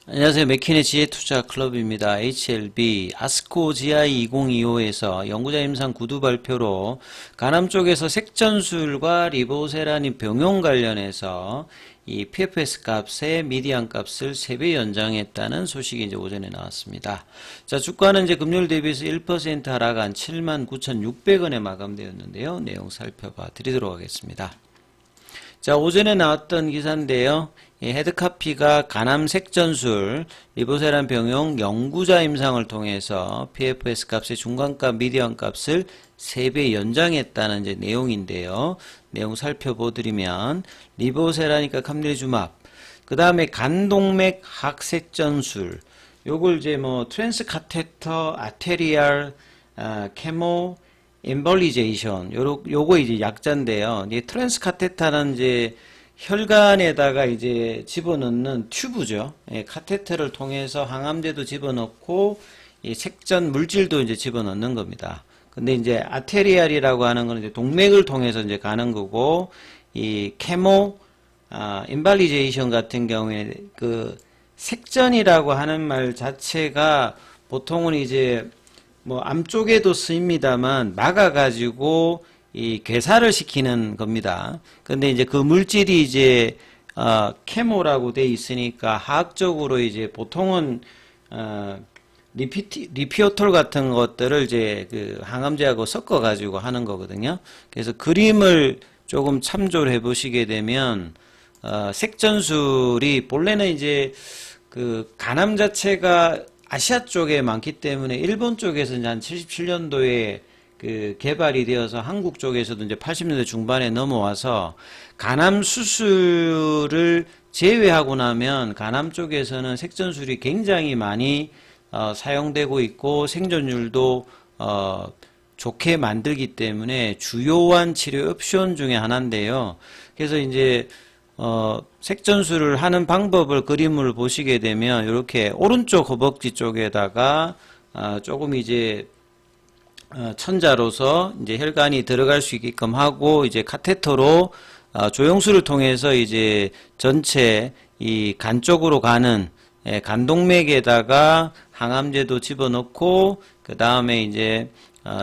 안녕하세요. 맥킨의 지혜투자클럽입니다. HLB 아스코 GI 2025에서 연구자 임상 구두 발표로 간암 쪽에서 색전술과 리보세라닌 병용 관련해서 이 PFS 값의 미디안 값을 3배 연장했다는 소식이 이제 오전에 나왔습니다. 자, 주가는 이제 금요일 대비해서 1% 하락한 79,600원에 마감되었는데요. 내용 살펴봐 드리도록 하겠습니다. 자, 오전에 나왔던 기사인데요. 헤드카피가 간암 색전술, 리보세란 병용 연구자 임상을 통해서 PFS 값의 중간값, 미디안 값을 3배 연장했다는 이제 내용인데요. 내용 살펴보드리면, 리보세라니까 캄릴주맙, 그 다음에 간동맥 학색전술, 요걸 이제 뭐, 트랜스 카테터, 아테리알, 케모, 엠벌리제이션, 요거 이제 약자인데요. 이 트랜스 카테타는 이제 혈관에다가 이제 집어넣는 튜브죠. 예, 카테터를 통해서 항암제도 집어넣고 이 색전 물질도 이제 집어넣는 겁니다. 근데 이제 아테리알이라고 하는 건 이제 동맥을 통해서 이제 가는 거고, 이 케모, 인발리제이션 같은 경우에 그 색전이라고 하는 말 자체가 보통은 이제 뭐 암 쪽에도 쓰입니다만 막아가지고 이 괴사를 시키는 겁니다. 근데 이제 그 물질이 이제 케모라고 돼 있으니까 화학적으로 이제 보통은 리피오톨 같은 것들을 이제 그 항암제하고 섞어 가지고 하는 거거든요. 그래서 그림을 조금 참조를 해 보시게 되면 색전술이 본래는 이제 그 간암 자체가 아시아 쪽에 많기 때문에 일본 쪽에서 이제 한 77년도에 그 개발이 되어서 한국 쪽에서도 이제 80년대 중반에 넘어와서 간암 수술을 제외하고 나면 간암 쪽에서는 색전술이 굉장히 많이 사용되고 있고 생존율도 좋게 만들기 때문에 주요한 치료 옵션 중에 하나인데요. 그래서 이제 색전술을 하는 방법을 그림을 보시게 되면 이렇게 오른쪽 허벅지 쪽에다가 조금 이제 천자로서 이제 혈관이 들어갈 수 있게끔 하고 이제 카테터로 조영수를 통해서 이제 전체 이 간 쪽으로 가는 간동맥에다가 항암제도 집어넣고 그 다음에 이제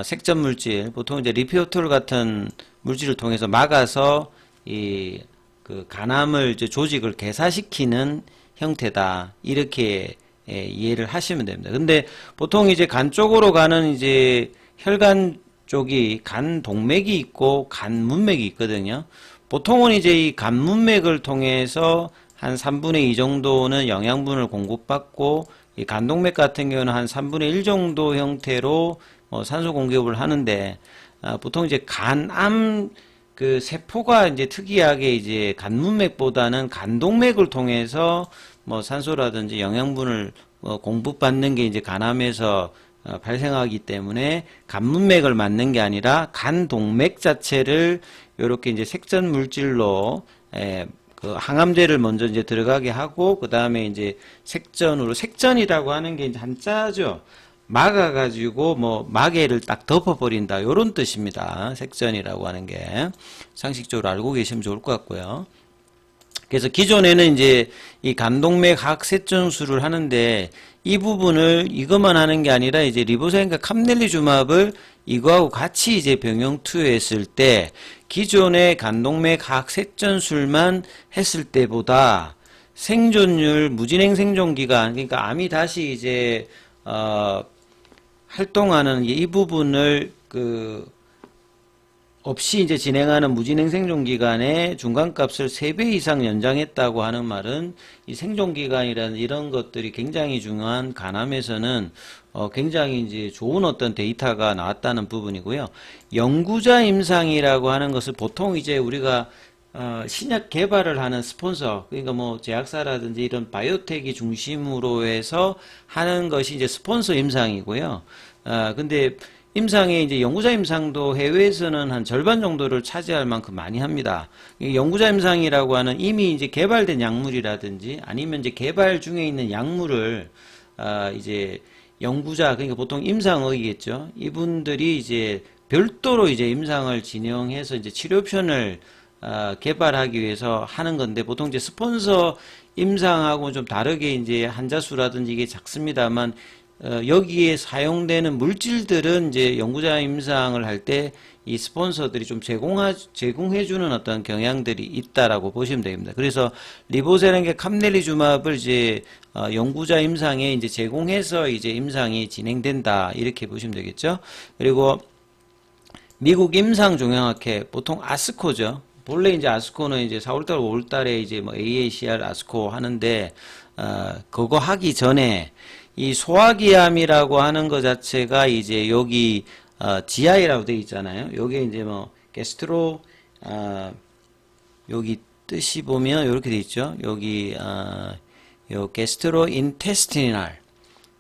색전 물질 보통 이제 리피오톨 같은 물질을 통해서 막아서 이 그 간암을 이제 조직을 괴사시키는 형태다 이렇게 이해를 하시면 됩니다. 근데 보통 이제 간 쪽으로 가는 이제 혈관 쪽이 간 동맥이 있고 간 문맥이 있거든요. 보통은 이제 이 간 문맥을 통해서 한 3분의 2 정도는 영양분을 공급받고 이 간동맥 같은 경우는 한 3분의 1 정도 형태로 산소 공급을 하는데 보통 이제 간암 그 세포가 이제 특이하게 이제 간문맥보다는 간동맥을 통해서 뭐 산소라든지 영양분을 공급받는 게 이제 간암에서 발생하기 때문에 간문맥을 맞는 게 아니라 간동맥 자체를 이렇게 이제 색전 물질로 그 항암제를 먼저 이제 들어가게 하고 그 다음에 이제 색전이라고 하는 게 이제 한자죠. 막아가지고 뭐 마개를 딱 덮어버린다 요런 뜻입니다. 색전이라고 하는 게 상식적으로 알고 계시면 좋을 것 같고요. 그래서 기존에는 이제 이 간동맥 항색전술을 하는데 이 부분을 이것만 하는 게 아니라 이제 리보세인과 캄넬리주맙을 이거하고 같이 이제 병용 투여했을 때 기존의 간동맥 항색전술만 했을 때보다 생존율, 무진행 생존기간, 그러니까 암이 다시 이제 활동하는 이 부분을 없이 이제 진행하는 무진행 생존기간의 중간값을 3배 이상 연장했다고 하는 말은 이 생존기간이라는 이런 것들이 굉장히 중요한 간암에서는 굉장히 이제 좋은 어떤 데이터가 나왔다는 부분이고요. 연구자 임상이라고 하는 것을 보통 이제 우리가 신약 개발을 하는 스폰서, 그러니까 뭐 제약사라든지 이런 바이오텍이 중심으로 해서 하는 것이 이제 스폰서 임상이고요. 근데 임상에 이제 연구자 임상도 해외에서는 한 절반 정도를 차지할 만큼 많이 합니다. 연구자 임상이라고 하는 이미 이제 개발된 약물이라든지 아니면 이제 개발 중에 있는 약물을 이제 연구자, 그러니까 보통 임상의겠죠. 이분들이 이제 별도로 이제 임상을 진행해서 이제 치료 옵션을 개발하기 위해서 하는 건데, 보통 이제 스폰서 임상하고 좀 다르게 이제 한자수라든지 이게 작습니다만, 여기에 사용되는 물질들은 이제 연구자 임상을 할 때 이 스폰서들이 좀 제공해주는 어떤 경향들이 있다라고 보시면 됩니다. 그래서 리보세라는 캄넬리주맙을 이제 연구자 임상에 이제 제공해서 이제 임상이 진행된다, 이렇게 보시면 되겠죠. 그리고 미국 임상종양학회, 보통 아스코죠. 본래 이제 아스코는 이제 4월달, 5월달에 이제 뭐 AACR 아스코 하는데, 그거 하기 전에 이 소화기암이라고 하는 것 자체가 이제 여기 GI라고 되어 있잖아요. 여기 이제 뭐 게스트로, 여기 뜻이 보면 이렇게 되어 있죠. 여기 요 게스트로 인테스티널,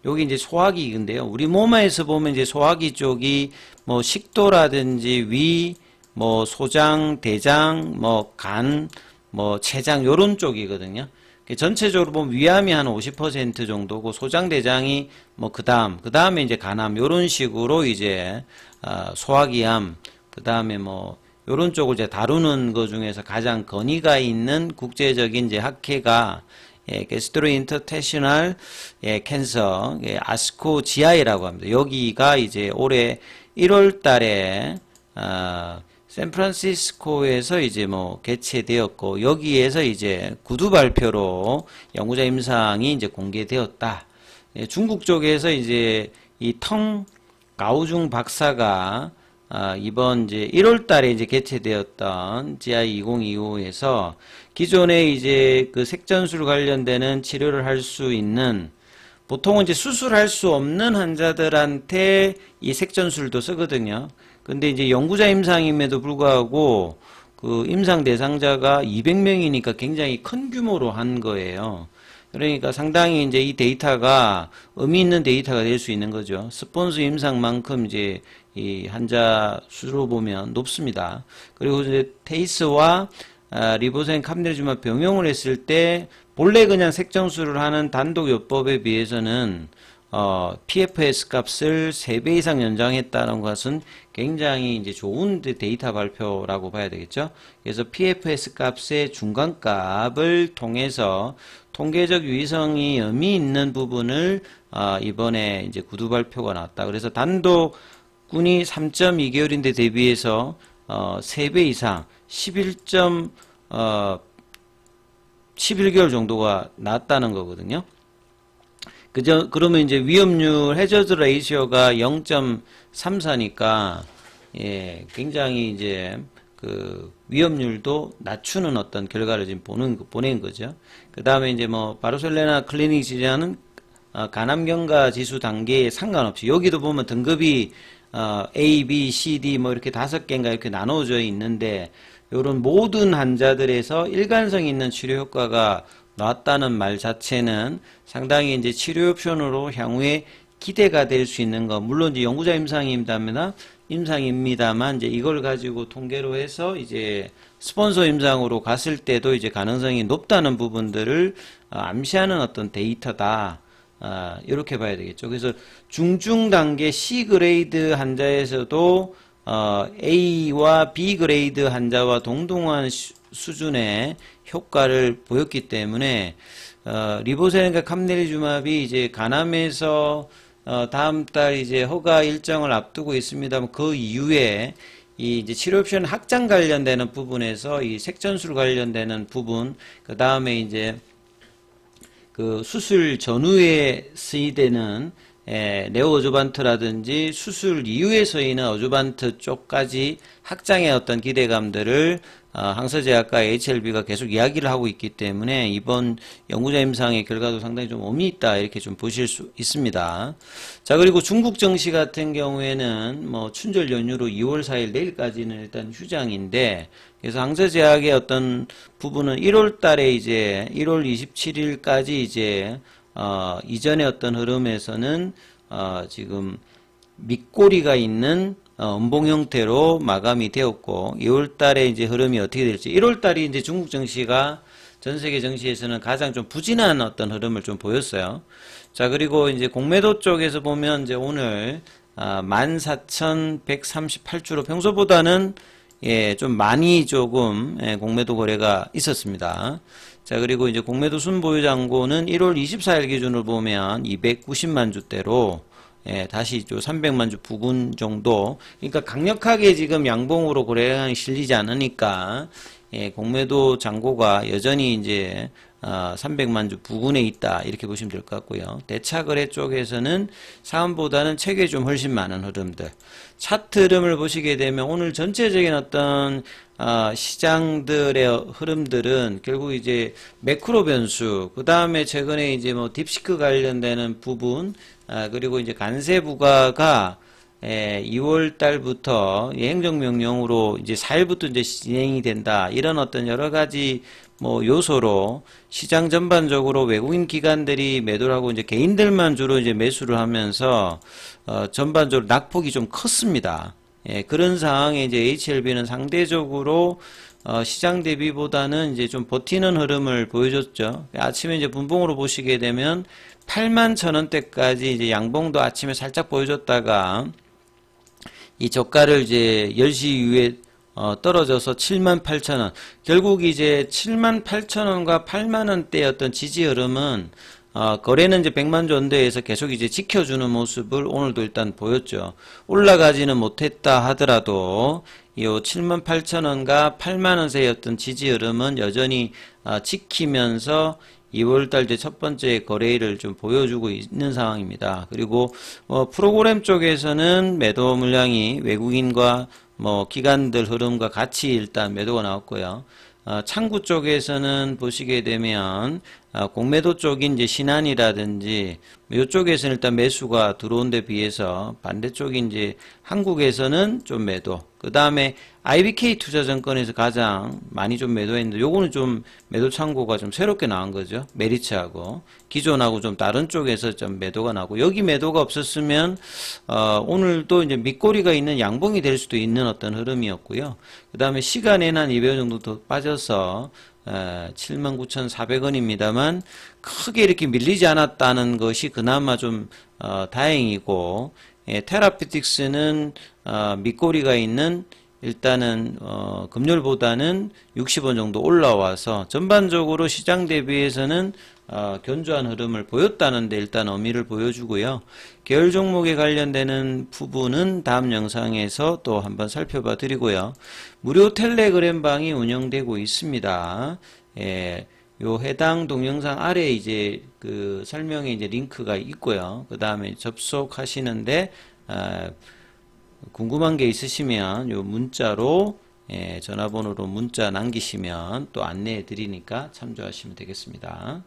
여기 이제 소화기인데요. 우리 몸에서 보면 이제 소화기 쪽이 뭐 식도라든지 위, 뭐 소장, 대장, 뭐 간, 뭐 췌장, 요런 쪽이거든요. 전체적으로 보면 위암이 한 50% 정도고, 소장, 대장이 뭐 그 다음에 이제 간암, 요런 식으로 이제 소화기암, 그 다음에 뭐 요런 쪽을 이제 다루는 것 중에서 가장 권위가 있는 국제적인 이제 학회가 게스트로인터스티널 캔서, 아스코 GI라고 합니다. 여기가 이제 올해 1월 달에 샌프란시스코에서 이제 뭐 개최되었고, 여기에서 이제 구두 발표로 연구자 임상이 이제 공개되었다. 중국 쪽에서 이제 이 텅 가오중 박사가 이번 이제 1월 달에 이제 개최되었던 GI 2025에서 기존에 이제 그 색전술 관련되는 치료를 할 수 있는, 보통은 이제 수술할 수 없는 환자들한테 이 색전술도 쓰거든요. 근데 이제 연구자 임상임에도 불구하고 그 임상 대상자가 200명이니까 굉장히 큰 규모로 한 거예요. 그러니까 상당히 이제 이 데이터가 의미 있는 데이터가 될 수 있는 거죠. 스폰서 임상만큼 이제 이 환자 수로 보면 높습니다. 그리고 이제 테이스와 리보센 캄넬리주맙 병용을 했을 때 본래 그냥 색전술을 하는 단독 요법에 비해서는 PFS 값을 3배 이상 연장했다는 것은 굉장히 이제 좋은 데이터 발표라고 봐야 되겠죠. 그래서 PFS 값의 중간값을 통해서 통계적 유의성이 의미 있는 부분을 이번에 이제 구두 발표가 나왔다. 그래서 단독군이 3.2개월인데 대비해서 3배 이상 11개월 정도가 낮다는 거거든요. 그러면 이제 위험률 해저드 레이시오가 0.34니까 굉장히 이제 그 위험률도 낮추는 어떤 결과를 지금 보낸 거죠. 그 다음에 이제 뭐 바르셀로나 클리닉 지자는 간암경과 지수 단계에 상관없이, 여기도 보면 등급이 A, B, C, D 뭐 이렇게 5개인가 이렇게 나눠져 있는데, 요런 모든 환자들에서 일관성 있는 치료 효과가 나왔다는 말 자체는 상당히 이제 치료 옵션으로 향후에 기대가 될 수 있는 거, 물론 이제 연구자 임상입니다만 이제 이걸 가지고 통계로 해서 이제 스폰서 임상으로 갔을 때도 이제 가능성이 높다는 부분들을 암시하는 어떤 데이터다. 이렇게 봐야 되겠죠. 그래서 중증 단계 C 그레이드 환자에서도 A와 B 그레이드 환자와 동등한 수준의 효과를 보였기 때문에 리보세라닌과 캄넬리주맙이 이제 간암에서 다음 달 이제 허가 일정을 앞두고 있습니다만, 그 이후에 이 이제 치료 옵션 확장 관련되는 부분에서 이 색전술 관련되는 부분, 그 다음에 이제 그 수술 전후에 쓰이되는 네오어조반트라든지 수술 이후에 쓰이는 어조반트 쪽까지 확장의 어떤 기대감들을 항서제약과 HLB가 계속 이야기를 하고 있기 때문에 이번 연구자 임상의 결과도 상당히 좀 의미 있다, 이렇게 좀 보실 수 있습니다. 자, 그리고 중국 정시 같은 경우에는 뭐 춘절 연휴로 2월 4일 내일까지는 일단 휴장인데, 그래서 항서제약의 어떤 부분은 1월 달에 이제 1월 27일까지 이제 이전의 어떤 흐름에서는 지금 밑꼬리가 있는 음봉 형태로 마감이 되었고, 2월 달에 이제 흐름이 어떻게 될지, 1월 달이 이제 중국 정시가 전 세계 정시에서는 가장 좀 부진한 어떤 흐름을 좀 보였어요. 자, 그리고 이제 공매도 쪽에서 보면 이제 오늘 14,138주로 평소보다는 예, 좀 많이 조금 공매도 거래가 있었습니다. 자, 그리고 이제 공매도 순보유 잔고는 1월 24일 기준으로 보면 290만 주대로 다시 좀 300만 주 부근 정도. 그러니까 강력하게 지금 양봉으로 거래량이 실리지 않으니까 공매도 잔고가 여전히 이제 300만 주 부근에 있다 이렇게 보시면 될 것 같고요. 대차 거래 쪽에서는 사은보다는 책이 좀 훨씬 많은 흐름들. 차트 흐름을 보시게 되면 오늘 전체적인 어떤 시장들의 흐름들은 결국 이제 매크로 변수, 그 다음에 최근에 이제 뭐 딥시크 관련되는 부분, 그리고 이제 관세 부과가 2월 달부터 행정명령으로 이제 4일부터 이제 진행이 된다. 이런 어떤 여러 가지 뭐 요소로 시장 전반적으로 외국인 기관들이 매도를 하고 이제 개인들만 주로 이제 매수를 하면서 전반적으로 낙폭이 좀 컸습니다. 그런 상황에 이제 HLB는 상대적으로 시장 대비보다는 이제 좀 버티는 흐름을 보여줬죠. 아침에 이제 분봉으로 보시게 되면 8만 1,000원대까지 이제 양봉도 아침에 살짝 보여줬다가 이 저가를 이제 10시 이후에 떨어져서 78,000원. 결국 이제 78,000원과 8만원대의 어떤 지지 흐름은 거래는 이제 100만 주 언저리에서 계속 이제 지켜주는 모습을 오늘도 일단 보였죠. 올라가지는 못했다 하더라도 이 78,000원과 8만원 사이의 어떤 지지 흐름은 여전히 지키면서 2월달 이제 첫 번째 거래일을 좀 보여주고 있는 상황입니다. 그리고 프로그램 쪽에서는 매도 물량이 외국인과 뭐 기관들 흐름과 같이 일단 매도가 나왔고요. 창구 쪽에서는 보시게 되면 공매도 쪽인 이제 신한이라든지 이쪽에서는 일단 매수가 들어온 데 비해서 반대쪽인 이제 한국에서는 좀 매도. 그 다음에 IBK 투자증권에서 가장 많이 좀 매도했는데 요거는 좀 매도 창고가 좀 새롭게 나온 거죠. 메리츠하고 기존하고 좀 다른 쪽에서 좀 매도가 나고 여기 매도가 없었으면 오늘도 이제 밑꼬리가 있는 양봉이 될 수도 있는 어떤 흐름이었고요. 그 다음에 시간에는 한 200원 정도 더 빠져서 79,400원입니다만 크게 이렇게 밀리지 않았다는 것이 그나마 좀 다행이고 테라피틱스는 밑꼬리가 있는 일단은 금요일보다는 60원 정도 올라와서 전반적으로 시장 대비해서는 견조한 흐름을 보였다는데 일단 의미를 보여주고요. 계열 종목에 관련되는 부분은 다음 영상에서 또 한번 살펴봐 드리고요. 무료 텔레그램방이 운영되고 있습니다. 요 해당 동영상 아래 이제 그 설명에 이제 링크가 있고요. 그 다음에 접속하시는데 궁금한 게 있으시면 요 문자로 전화번호로 문자 남기시면 또 안내해 드리니까 참조하시면 되겠습니다.